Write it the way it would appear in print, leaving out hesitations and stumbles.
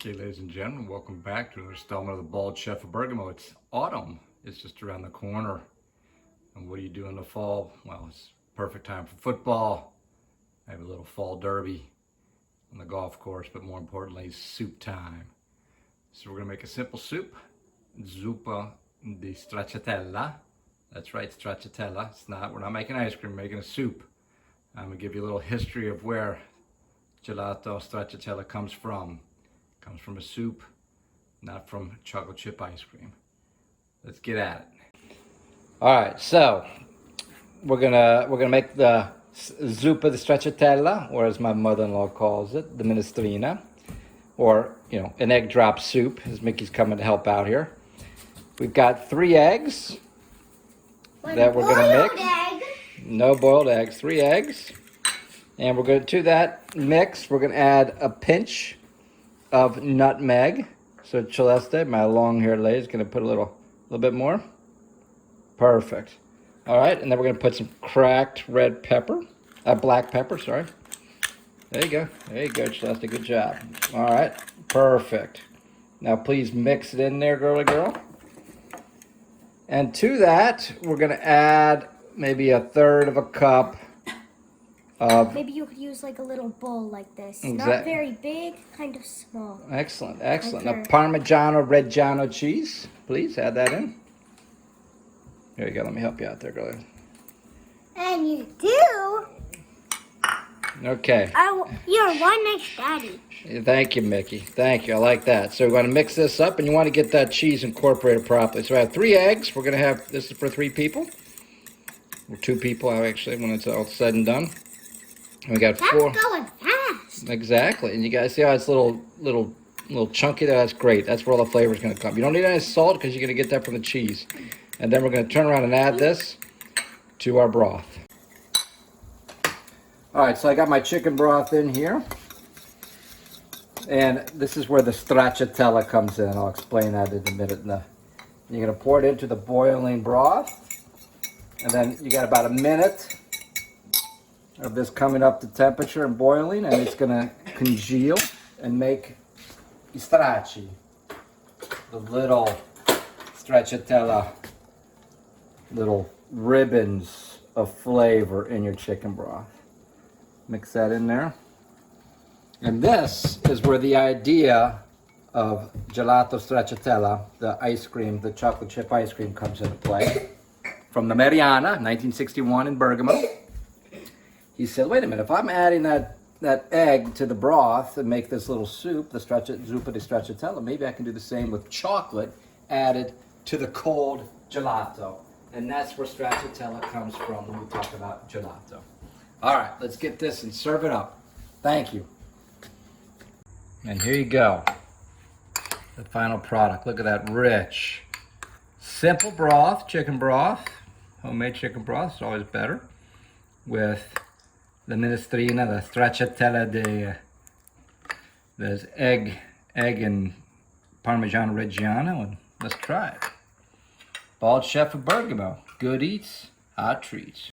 Okay, ladies and gentlemen, welcome back to another installment of the Bald Chef of Bergamo. It's autumn. It's just around the corner. And what do you do in the fall? Well, it's perfect time for football. I have a little fall derby on the golf course, but more importantly, soup time. So we're gonna make a simple soup, Zuppa di Stracciatella. That's right, Stracciatella. We're not making ice cream, we're making a soup. I'm gonna give you a little history of where gelato Stracciatella comes from. Comes from a soup, not from chocolate chip ice cream. Let's get at it. All right, so we're gonna make the zuppa di stracciatella, or as my mother-in-law calls it, the minestrina, or an egg drop soup, as Mickey's coming to help out here. We've got 3 eggs that we're gonna mix. No boiled eggs, 3 eggs, and we're gonna to that mix. We're gonna add a pinch of nutmeg. So Celeste, my long-haired lady, is going to put a little bit more. Perfect. All right, and then we're going to put some cracked red pepper, black pepper, sorry. There you go, Celeste, good job. All right, perfect. Now please mix it in there, girly girl. And to that, we're going to add maybe 1/3 of a cup of... Maybe you could use like a little bowl like this. Exactly. Not very big, kind of small. Excellent. Okay. Now, Parmigiano Reggiano cheese, please add that in. There you go. Let me help you out there, girl. And you do? Okay. You're one nice daddy. Thank you, Mickey. Thank you. I like that. So we're going to mix this up, and you want to get that cheese incorporated properly. So I have 3 eggs. We're going to have, this is for 3 people. Or 2 people, actually, when it's all said and done. And we got 4. That's going fast. Exactly. And you guys see how it's little chunky there? That's great. That's where all the flavor is going to come. You don't need any salt because you're going to get that from the cheese. And then we're going to turn around and add this to our broth. All right, so I got my chicken broth in here. And this is where the stracciatella comes in. I'll explain that in a minute. You're going to pour it into the boiling broth. And then you got about a minute of this coming up to temperature and boiling, and it's going to congeal and make I stracci, the little stracciatella, little ribbons of flavor in your chicken broth. Mix that in there. And this is where the idea of gelato stracciatella, the ice cream, the chocolate chip ice cream, comes into play. From the Mariana, 1961 in Bergamo. He said, wait a minute, if I'm adding that egg to the broth and make this little soup, the zuppa di stracciatella, maybe I can do the same with chocolate added to the cold gelato. And that's where stracciatella comes from when we talk about gelato. All right, let's get this and serve it up. Thank you. And here you go, the final product. Look at that rich, simple broth, chicken broth, homemade chicken broth is always better, with the minestrina, the stracciatella, there's egg and Parmigiano Reggiano, and let's try it. Bald Chef of Bergamo, good eats, hot treats.